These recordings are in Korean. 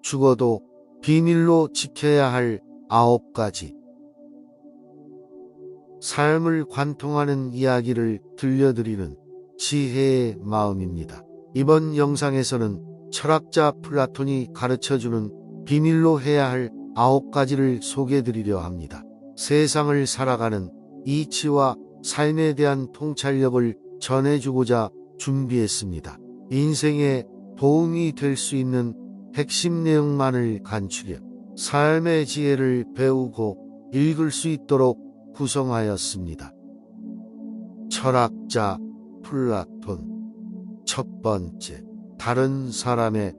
죽어도 비밀로 지켜야 할 9가지. 삶을 관통하는 이야기를 들려드리는 지혜의 마음입니다. 이번 영상에서는 철학자 플라톤이 가르쳐주는 비밀로 해야 할 9가지를 소개해드리려 합니다. 세상을 살아가는 이치와 삶에 대한 통찰력을 전해주고자 준비했습니다. 인생에 도움이 될 수 있는 핵심 내용만을 간추려 삶의 지혜를 배우고 읽을 수 있도록 구성하였습니다. 철학자 플라톤. 첫 번째, 다른 사람의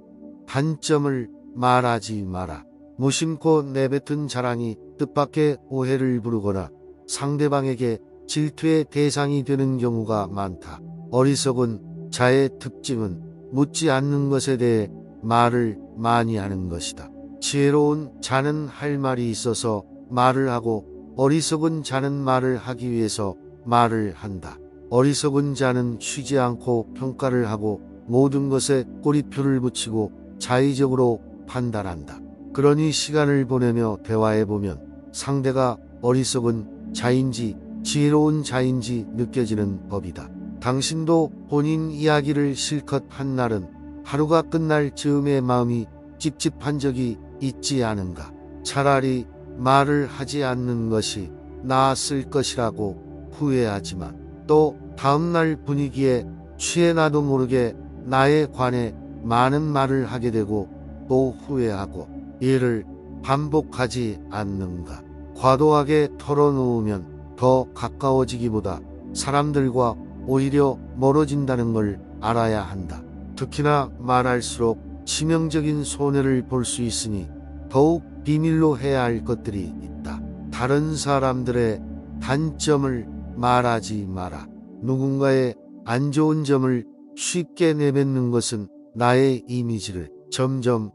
단점을 말하지 마라. 무심코 내뱉은 자랑이 뜻밖의 오해를 부르거나 상대방에게 질투의 대상이 되는 경우가 많다. 어리석은 자의 특징은 묻지 않는 것에 대해 말을 많이 하는 것이다. 지혜로운 자는 할 말이 있어서 말을 하고 어리석은 자는 말을 하기 위해서 말을 한다. 어리석은 자는 쉬지 않고 평가를 하고 모든 것에 꼬리표를 붙이고 자의적으로 판단한다. 그러니 시간을 보내며 대화해보면 상대가 어리석은 자인지 지혜로운 자인지 느껴지는 법이다. 당신도 본인 이야기를 실컷 한 날은 하루가 끝날 즈음에 마음이 찝찝한 적이 있지 않은가? 차라리 말을 하지 않는 것이 나았을 것이라고 후회하지만 또 다음날 분위기에 취해 나도 모르게 나에 관해 많은 말을 하게 되고 또 후회하고 이를 반복하지 않는가? 과도하게 털어놓으면 더 가까워지기보다 사람들과 오히려 멀어진다는 걸 알아야 한다. 특히나 말할수록 치명적인 손해를 볼 수 있으니 더욱 비밀로 해야 할 것들이 있다. 다른 사람들의 단점을 말하지 마라. 누군가의 안 좋은 점을 쉽게 내뱉는 것은 나의 이미지를 점점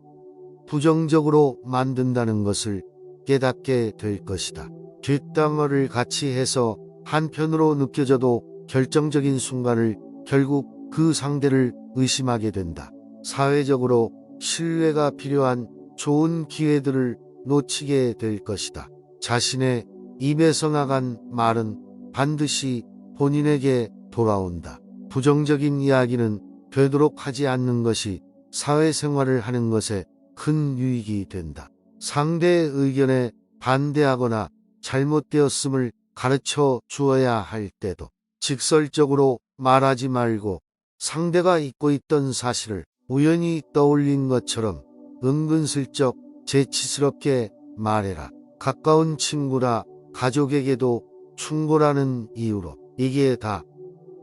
부정적으로 만든다는 것을 깨닫게 될 것이다. 뒷담화를 같이 해서 한편으로 느껴져도 결정적인 순간을 결국 그 상대를 의심하게 된다. 사회적으로 신뢰가 필요한 좋은 기회들을 놓치게 될 것이다. 자신의 입에서 나간 말은 반드시 본인에게 돌아온다. 부정적인 이야기는 되도록 하지 않는 것이 사회생활을 하는 것에 큰 유익이 된다. 상대의 의견에 반대하거나 잘못되었음을 가르쳐 주어야 할 때도 직설적으로 말하지 말고 상대가 잊고 있던 사실을 우연히 떠올린 것처럼 은근슬쩍 재치스럽게 말해라. 가까운 친구나 가족에게도 충고라는 이유로 이게 다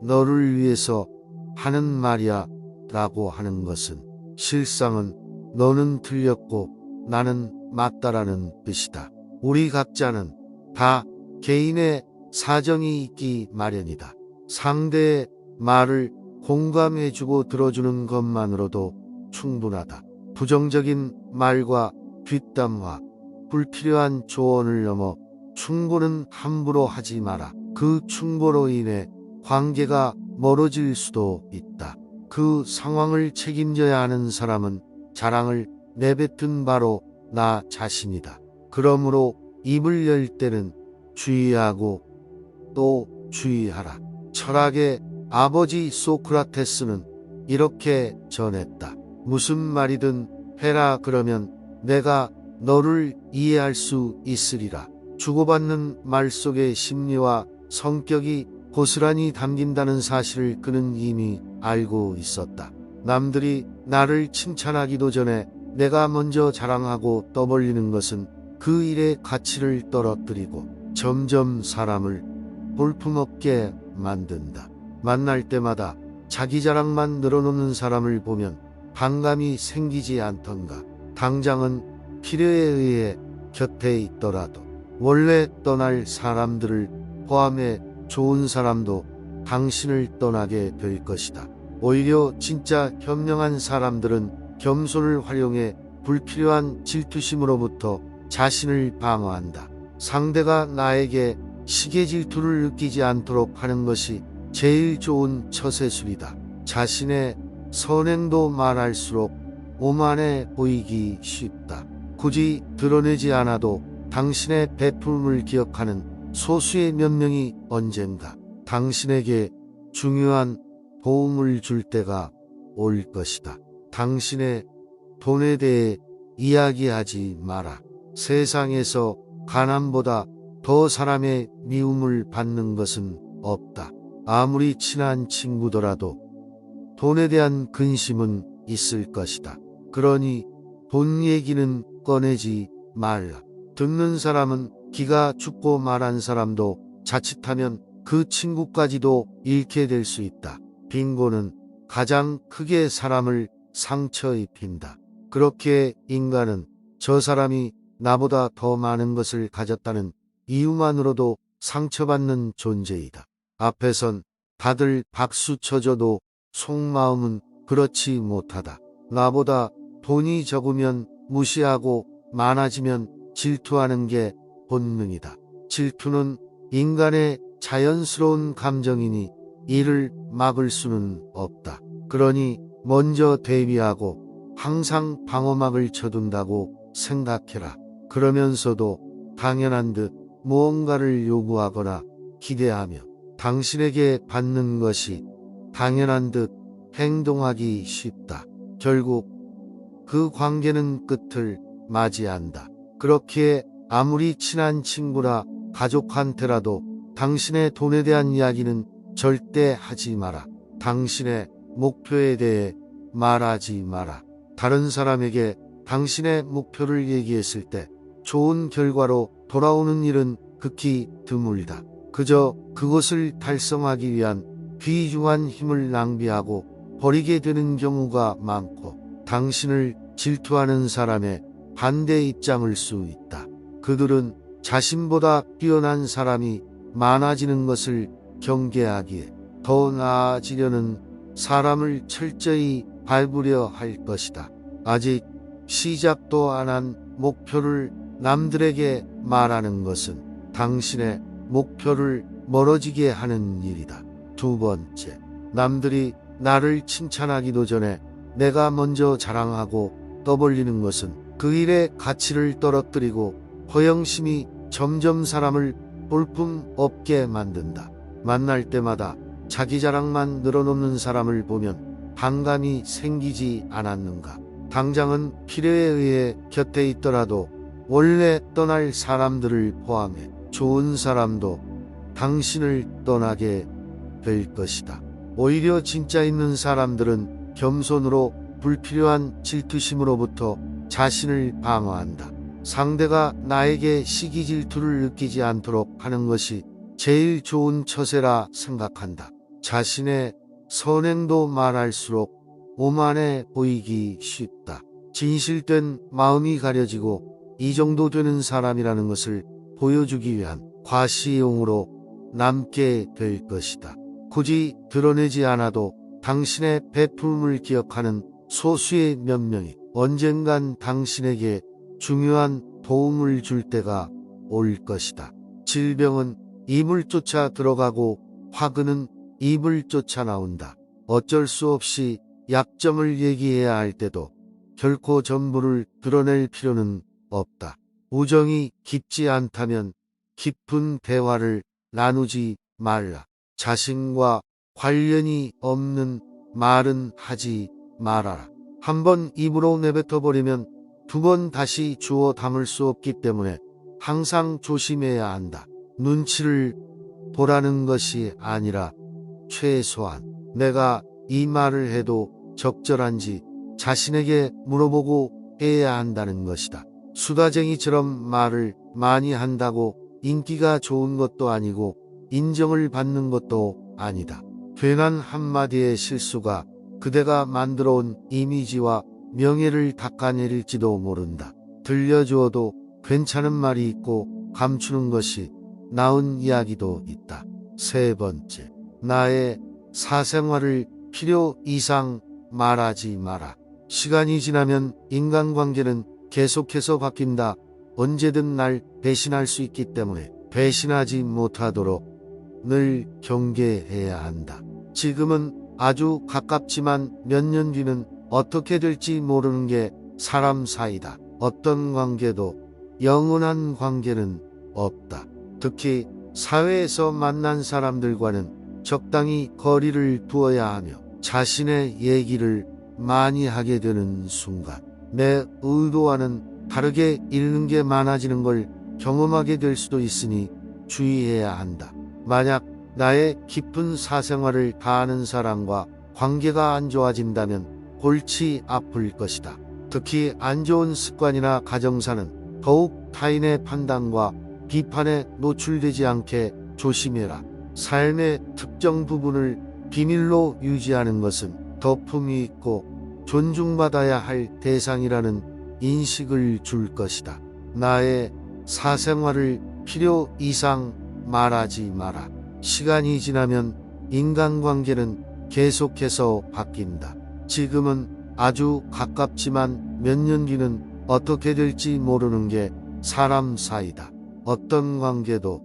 너를 위해서 하는 말이야 라고 하는 것은 실상은 너는 틀렸고 나는 맞다라는 뜻이다. 우리 각자는 다 개인의 사정이 있기 마련이다. 상대의 말을 공감해주고 들어주는 것만으로도 충분하다. 부정적인 말과 뒷담화, 불필요한 조언을 넘어 충고는 함부로 하지 마라. 그 충고로 인해 관계가 멀어질 수도 있다. 그 상황을 책임져야 하는 사람은 자랑을 내뱉은 바로 나 자신이다. 그러므로 입을 열 때는 주의하고 또 주의하라. 철학의 아버지 소크라테스는 이렇게 전했다. 무슨 말이든 해라. 그러면 내가 너를 이해할 수 있으리라. 주고받는 말 속의 심리와 성격이 고스란히 담긴다는 사실을 그는 이미 알고 있었다. 남들이 나를 칭찬하기도 전에 내가 먼저 자랑하고 떠벌리는 것은 그 일의 가치를 떨어뜨리고 점점 사람을 볼품없게 만든다. 만날 때마다 자기 자랑만 늘어놓는 사람을 보면 반감이 생기지 않던가. 당장은 필요에 의해 곁에 있더라도 원래 떠날 사람들을 포함해 좋은 사람도 당신을 떠나게 될 것이다. 오히려 진짜 현명한 사람들은 겸손을 활용해 불필요한 질투심으로부터 자신을 방어한다. 상대가 나에게 시기 질투를 느끼지 않도록 하는 것이 제일 좋은 처세술이다. 자신의 선행도 말할수록 오만해 보이기 쉽다. 굳이 드러내지 않아도 당신의 베풀음을 기억하는 소수의 몇 명이 언젠가 당신에게 중요한 도움을 줄 때가 올 것이다. 당신의 돈에 대해 이야기하지 마라. 세상에서 가난보다 더 사람의 미움을 받는 것은 없다. 아무리 친한 친구더라도 돈에 대한 근심은 있을 것이다. 그러니 돈 얘기는 꺼내지 말라. 듣는 사람은 기가 죽고 말한 사람도 자칫하면 그 친구까지도 잃게 될 수 있다. 빈곤은 가장 크게 사람을 상처 입힌다. 그렇게 인간은 저 사람이 나보다 더 많은 것을 가졌다는 이유만으로도 상처받는 존재이다. 앞에선 다들 박수 쳐줘도 속마음은 그렇지 못하다. 나보다 돈이 적으면 무시하고 많아지면 질투하는 게 본능이다. 질투는 인간의 자연스러운 감정이니 이를 막을 수는 없다. 그러니 먼저 대비하고 항상 방어막을 쳐둔다고 생각해라. 그러면서도 당연한 듯 무언가를 요구하거나 기대하며 당신에게 받는 것이 당연한 듯 행동하기 쉽다. 결국 그 관계는 끝을 맞이한다. 그렇기에 아무리 친한 친구나 가족한테라도 당신의 돈에 대한 이야기는 절대 하지 마라. 당신의 목표에 대해 말하지 마라. 다른 사람에게 당신의 목표를 얘기했을 때 좋은 결과로 돌아오는 일은 극히 드물다. 그저 그것을 달성하기 위한 귀중한 힘을 낭비하고 버리게 되는 경우가 많고 당신을 질투하는 사람의 반대 입장을 수 있다. 그들은 자신보다 뛰어난 사람이 많아지는 것을 경계하기에 더 나아지려는 사람을 철저히 밟으려 할 것이다. 아직 시작도 안 한 목표를 남들에게 말하는 것은 당신의 목표를 멀어지게 하는 일이다. 두 번째, 남들이 나를 칭찬하기도 전에 내가 먼저 자랑하고 떠벌리는 것은 그 일의 가치를 떨어뜨리고 허영심이 점점 사람을 볼품 없게 만든다. 만날 때마다 자기 자랑만 늘어놓는 사람을 보면 반감이 생기지 않았는가. 당장은 필요에 의해 곁에 있더라도 원래 떠날 사람들을 포함해 좋은 사람도 당신을 떠나게 될 것이다. 오히려 진짜 있는 사람들은 겸손으로 불필요한 질투심으로부터 자신을 방어한다. 상대가 나에게 시기 질투를 느끼지 않도록 하는 것이 제일 좋은 처세라 생각한다. 자신의 선행도 말할수록 오만해 보이기 쉽다. 진실된 마음이 가려지고 이 정도 되는 사람이라는 것을 보여주기 위한 과시용으로 남게 될 것이다. 굳이 드러내지 않아도 당신의 베풀음을 기억하는 소수의 몇 명이 언젠간 당신에게 중요한 도움을 줄 때가 올 것이다. 질병은 입을 쫓아 들어가고 화근은 입을 쫓아 나온다. 어쩔 수 없이 약점을 얘기해야 할 때도 결코 전부를 드러낼 필요는 없다. 우정이 깊지 않다면 깊은 대화를 나누지 말라. 자신과 관련이 없는 말은 하지 말아라. 한번 입으로 내뱉어버리면 두 번 다시 주워 담을 수 없기 때문에 항상 조심해야 한다. 눈치를 보라는 것이 아니라 최소한 내가 이 말을 해도 적절한지 자신에게 물어보고 해야 한다는 것이다. 수다쟁이처럼 말을 많이 한다고 인기가 좋은 것도 아니고 인정을 받는 것도 아니다. 괜한 한마디의 실수가 그대가 만들어온 이미지와 명예를 닦아내릴지도 모른다. 들려주어도 괜찮은 말이 있고 감추는 것이 나은 이야기도 있다. 세 번째, 나의 사생활을 필요 이상 말하지 마라. 시간이 지나면 인간관계는 계속해서 바뀐다. 언제든 날 배신할 수 있기 때문에 배신하지 못하도록 늘 경계해야 한다. 지금은 아주 가깝지만 몇 년 뒤는 어떻게 될지 모르는 게 사람 사이다. 어떤 관계도 영원한 관계는 없다. 특히 사회에서 만난 사람들과는 적당히 거리를 두어야 하며 자신의 얘기를 많이 하게 되는 순간 내 의도와는 다르게 잃는 게 많아지는 걸 경험하게 될 수도 있으니 주의해야 한다. 만약 나의 깊은 사생활을 다 아는 사람과 관계가 안 좋아진다면 골치 아플 것이다. 특히 안 좋은 습관이나 가정사는 더욱 타인의 판단과 비판에 노출되지 않게 조심해라. 삶의 특정 부분을 비밀로 유지하는 것은 덕품이 있고 존중받아야 할 대상이라는 인식을 줄 것이다. 나의 사생활을 필요 이상 말하지 마라. 시간이 지나면 인간관계는 계속해서 바뀐다. 지금은 아주 가깝지만 몇 년 뒤는 어떻게 될지 모르는 게 사람 사이다. 어떤 관계도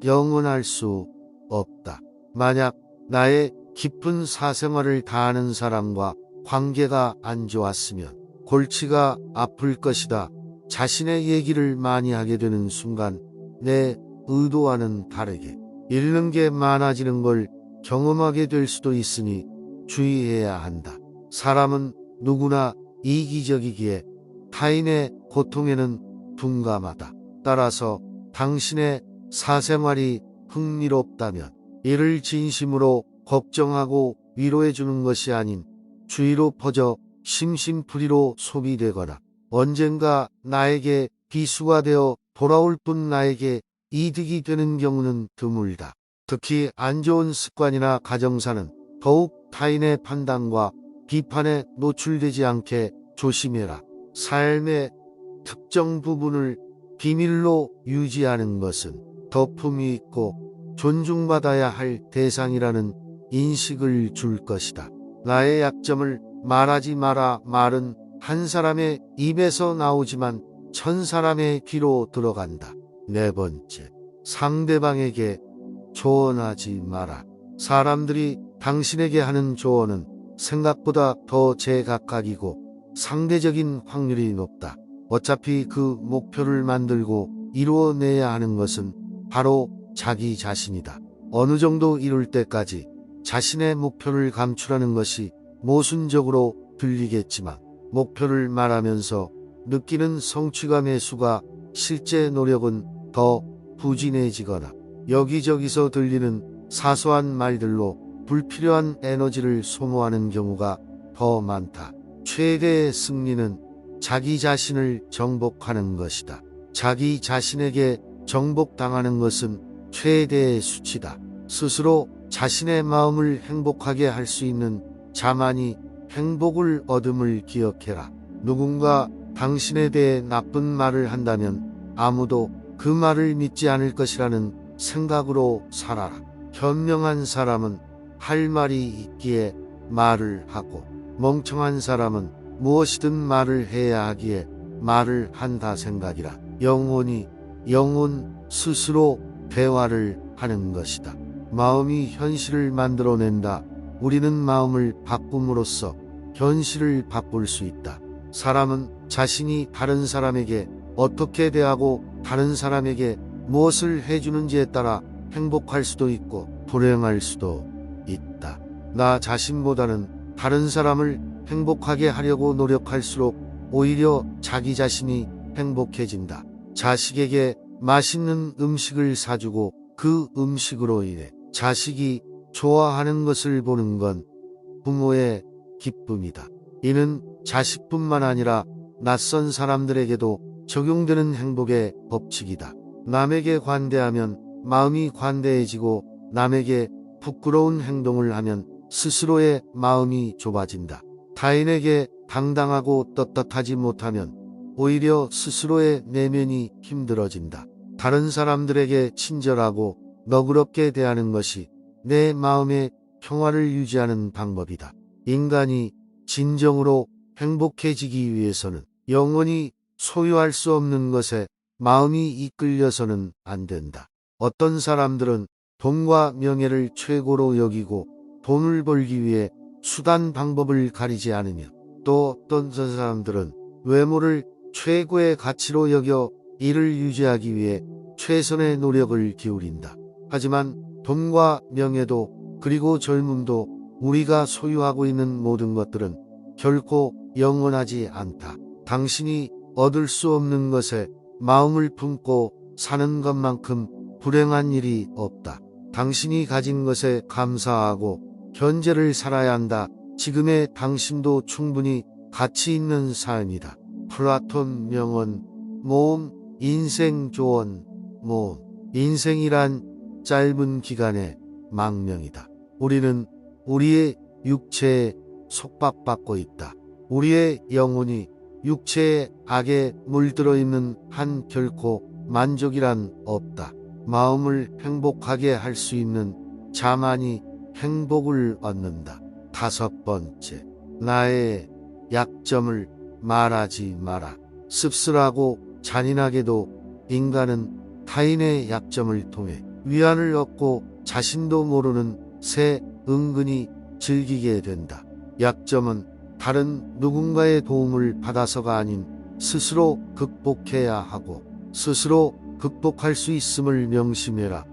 영원할 수 없다. 만약 나의 깊은 사생활을 다 아는 사람과 관계가 안 좋았으면 골치가 아플 것이다. 자신의 얘기를 많이 하게 되는 순간 내 의도와는 다르게 잃는 게 많아지는 걸 경험하게 될 수도 있으니 주의해야 한다. 사람은 누구나 이기적이기에 타인의 고통에는 둔감하다. 따라서 당신의 사생활이 흥미롭다면 이를 진심으로 걱정하고 위로해 주는 것이 아닌 주위로 퍼져 심심풀이로 소비되거나 언젠가 나에게 비수가 되어 돌아올 뿐 나에게 이득이 되는 경우는 드물다. 특히 안 좋은 습관이나 가정사는 더욱 타인의 판단과 비판에 노출되지 않게 조심해라. 삶의 특정 부분을 비밀로 유지하는 것은 덕품이 있고 존중받아야 할 대상이라는 인식을 줄 것이다. 나의 약점을 말하지 마라. 말은 한 사람의 입에서 나오지만 천 사람의 귀로 들어간다. 네 번째, 상대방에게 조언하지 마라. 사람들이 당신에게 하는 조언은 생각보다 더 제각각이고 상대적인 확률이 높다. 어차피 그 목표를 만들고 이루어내야 하는 것은 바로 자기 자신이다. 어느 정도 이룰 때까지 자신의 목표를 감추라는 것이 모순적으로 들리겠지만 목표를 말하면서 느끼는 성취감의 수가 실제 노력은 더 부진해지거나 여기저기서 들리는 사소한 말들로 불필요한 에너지를 소모하는 경우가 더 많다. 최대의 승리는 자기 자신을 정복하는 것이다. 자기 자신에게 정복당하는 것은 최대의 수치다. 스스로 자신의 마음을 행복하게 할 수 있는 자만이 행복을 얻음을 기억해라. 누군가 당신에 대해 나쁜 말을 한다면 아무도 그 말을 믿지 않을 것이라는 생각으로 살아라. 현명한 사람은 할 말이 있기에 말을 하고 멍청한 사람은 무엇이든 말을 해야 하기에 말을 한다 생각이라. 영혼 스스로 대화를 하는 것이다. 마음이 현실을 만들어낸다. 우리는 마음을 바꿈으로써 현실을 바꿀 수 있다. 사람은 자신이 다른 사람에게 어떻게 대하고 다른 사람에게 무엇을 해주는지에 따라 행복할 수도 있고 불행할 수도 있다. 나 자신보다는 다른 사람을 행복하게 하려고 노력할수록 오히려 자기 자신이 행복해진다. 자식에게 맛있는 음식을 사주고 그 음식으로 인해 자식이 좋아하는 것을 보는 건 부모의 기쁨이다. 이는 자식뿐만 아니라 낯선 사람들에게도 적용되는 행복의 법칙이다. 남에게 관대하면 마음이 관대해지고 남에게 부끄러운 행동을 하면 스스로의 마음이 좁아진다. 타인에게 당당하고 떳떳하지 못하면 오히려 스스로의 내면이 힘들어진다. 다른 사람들에게 친절하고 너그럽게 대하는 것이 내 마음의 평화를 유지하는 방법이다. 인간이 진정으로 행복해지기 위해서는 영원히 소유할 수 없는 것에 마음이 이끌려서는 안 된다. 어떤 사람들은 돈과 명예를 최고로 여기고 돈을 벌기 위해 수단 방법을 가리지 않으며 또 어떤 사람들은 외모를 최고의 가치로 여겨 이를 유지하기 위해 최선의 노력을 기울인다. 하지만 돈과 명예도 그리고 젊음도 우리가 소유하고 있는 모든 것들은 결코 영원하지 않다. 당신이 얻을 수 없는 것에 마음을 품고 사는 것만큼 불행한 일이 없다. 당신이 가진 것에 감사하고 현재를 살아야 한다. 지금의 당신도 충분히 가치 있는 삶이다. 플라톤 명언 모험 인생 조언 모험 인생이란 짧은 기간의 망명이다. 우리는 우리의 육체에 속박받고 있다. 우리의 영혼이 육체의 악에 물들어 있는 한 결코 만족이란 없다. 마음을 행복하게 할 수 있는 자만이 행복을 얻는다. 5번째, 나의 약점을 말하지 마라. 씁쓸하고 잔인하게도 인간은 타인의 약점을 통해 위안을 얻고 자신도 모르는 새 은근히 즐기게 된다. 약점은 다른 누군가의 도움을 받아서가 아닌 스스로 극복해야 하고 스스로 극복할 수 있음을 명심해라.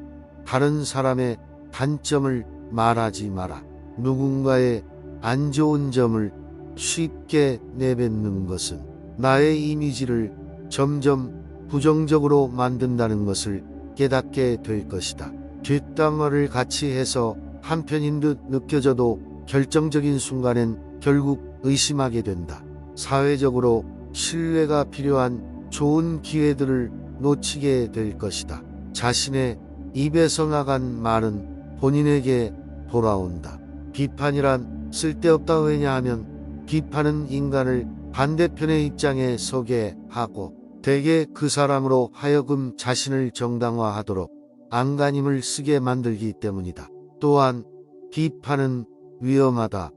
다른 사람의 단점을 말하지 마라. 누군가의 안 좋은 점을 쉽게 내뱉는 것은 나의 이미지를 점점 부정적으로 만든다는 것을 깨닫게 될 것이다. 뒷담화를 같이 해서 한편인 듯 느껴져도 결정적인 순간엔 결국 의심하게 된다. 사회적으로 신뢰가 필요한 좋은 기회들을 놓치게 될 것이다. 자신의 입에서 나간 말은 본인에게 돌아온다. 비판이란 쓸데없다. 왜냐하면 비판은 인간을 반대편의 입장에 서게 하고 대개 그 사람으로 하여금 자신을 정당화하도록 안간힘을 쓰게 만들기 때문이다. 또한 비판은 위험하다.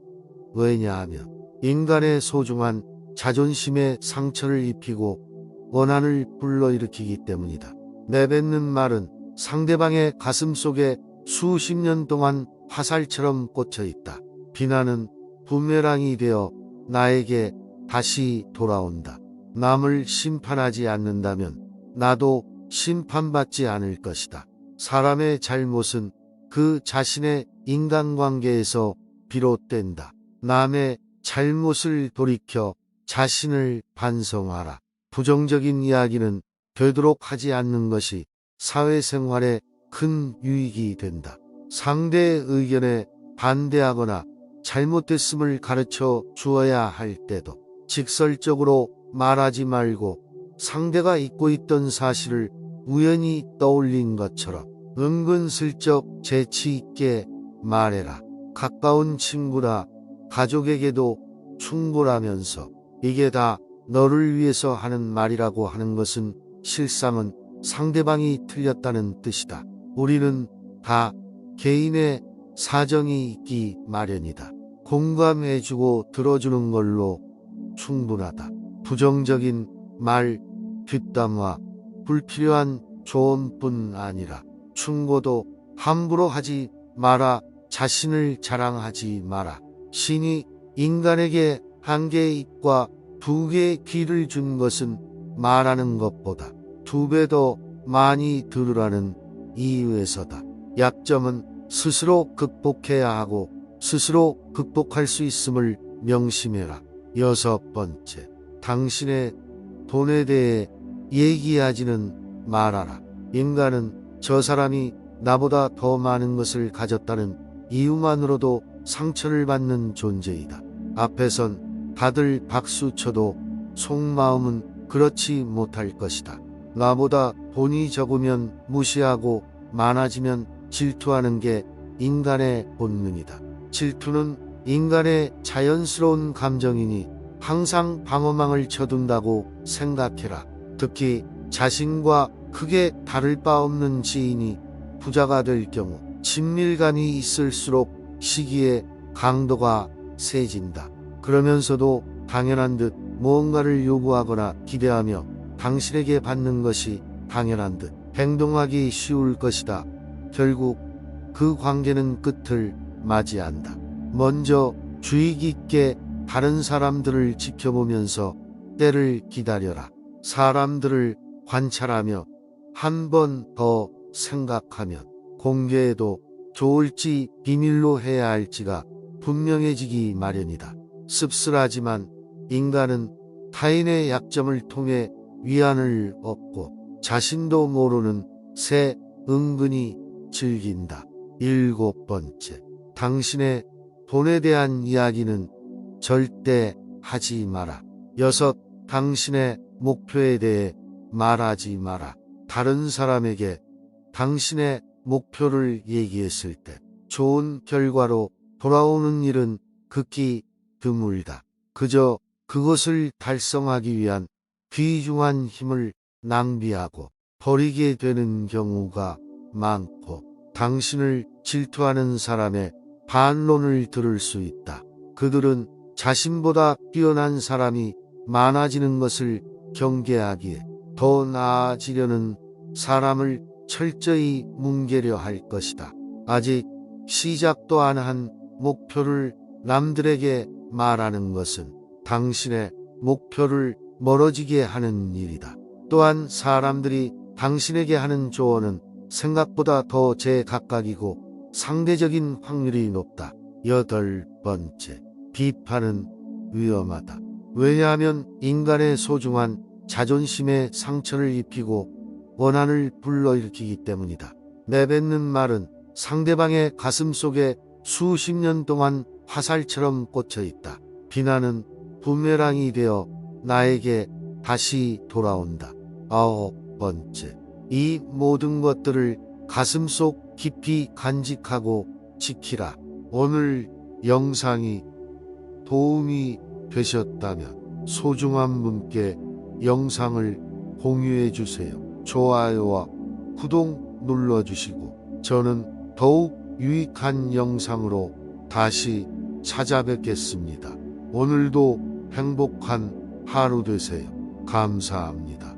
왜냐하면 인간의 소중한 자존심에 상처를 입히고 원한을 불러일으키기 때문이다. 내뱉는 말은 상대방의 가슴 속에 수십 년 동안 화살처럼 꽂혀 있다. 비난은 부메랑이 되어 나에게 다시 돌아온다. 남을 심판하지 않는다면 나도 심판받지 않을 것이다. 사람의 잘못은 그 자신의 인간관계에서 비롯된다. 남의 잘못을 돌이켜 자신을 반성하라. 부정적인 이야기는 되도록 하지 않는 것이 사회생활에 큰 유익이 된다. 상대의 의견에 반대하거나 잘못됐음을 가르쳐 주어야 할 때도 직설적으로 말하지 말고 상대가 잊고 있던 사실을 우연히 떠올린 것처럼 은근슬쩍 재치 있게 말해라. 가까운 친구나 가족에게도 충고라면서 이게 다 너를 위해서 하는 말이라고 하는 것은 실상은 상대방이 틀렸다는 뜻이다. 우리는 다 개인의 사정이 있기 마련이다. 공감해주고 들어주는 걸로 충분하다. 부정적인 말, 뒷담화, 불필요한 조언뿐 아니라 충고도 함부로 하지 마라. 자신을 자랑하지 마라. 신이 인간에게 한 개의 입과 2개의 귀를 준 것은 말하는 것보다 2배 더 많이 들으라는 이유에서다. 약점은 스스로 극복해야 하고 스스로 극복할 수 있음을 명심해라. 6번째, 당신의 돈에 대해 얘기하지는 말아라. 인간은 저 사람이 나보다 더 많은 것을 가졌다는 이유만으로도 상처를 받는 존재이다. 앞에선 다들 박수쳐도 속마음은 그렇지 못할 것이다. 나보다 돈이 적으면 무시하고 많아지면 질투하는 게 인간의 본능이다. 질투는 인간의 자연스러운 감정이니 항상 방어망을 쳐둔다고 생각해라. 특히 자신과 크게 다를 바 없는 지인이 부자가 될 경우 친밀감이 있을수록 시기의 강도가 세진다. 그러면서도 당연한 듯 무언가를 요구하거나 기대하며 당신에게 받는 것이 당연한 듯 행동하기 쉬울 것이다. 결국 그 관계는 끝을 맞이한다. 먼저 주의 깊게 다른 사람들을 지켜보면서 때를 기다려라. 사람들을 관찰하며 한 번 더 생각하면 공개해도 좋을지 비밀로 해야 할지가 분명해지기 마련이다. 씁쓸하지만 인간은 타인의 약점을 통해 위안을 얻고 자신도 모르는 새 은근히 즐긴다. 7번째, 당신의 돈에 대한 이야기는 절대 하지 마라. 6. 당신의 목표에 대해 말하지 마라. 다른 사람에게 당신의 목표를 얘기했을 때 좋은 결과로 돌아오는 일은 극히 드물다. 그저 그것을 달성하기 위한 귀중한 힘을 낭비하고 버리게 되는 경우가 많고, 당신을 질투하는 사람의 반론을 들을 수 있다. 그들은 자신보다 뛰어난 사람이 많아지는 것을 경계하기에 더 나아지려는 사람을 철저히 뭉개려 할 것이다. 아직 시작도 안 한 목표를 남들에게 말하는 것은 당신의 목표를 멀어지게 하는 일이다. 또한 사람들이 당신에게 하는 조언은 생각보다 더 제각각이고 상대적인 확률이 높다. 8번째, 비판은 위험하다. 왜냐하면 인간의 소중한 자존심에 상처를 입히고 원한을 불러일으키기 때문이다. 내뱉는 말은 상대방의 가슴 속에 수십 년 동안 화살처럼 꽂혀 있다. 비난은 부메랑이 되어 나에게 다시 돌아온다. 9번째, 이 모든 것들을 가슴속 깊이 간직하고 지키라. 오늘 영상이 도움이 되셨다면 소중한 분께 영상을 공유해 주세요. 좋아요와 구독 눌러주시고 저는 더욱 유익한 영상으로 다시 찾아뵙겠습니다. 오늘도 행복한 하루 되세요. 감사합니다.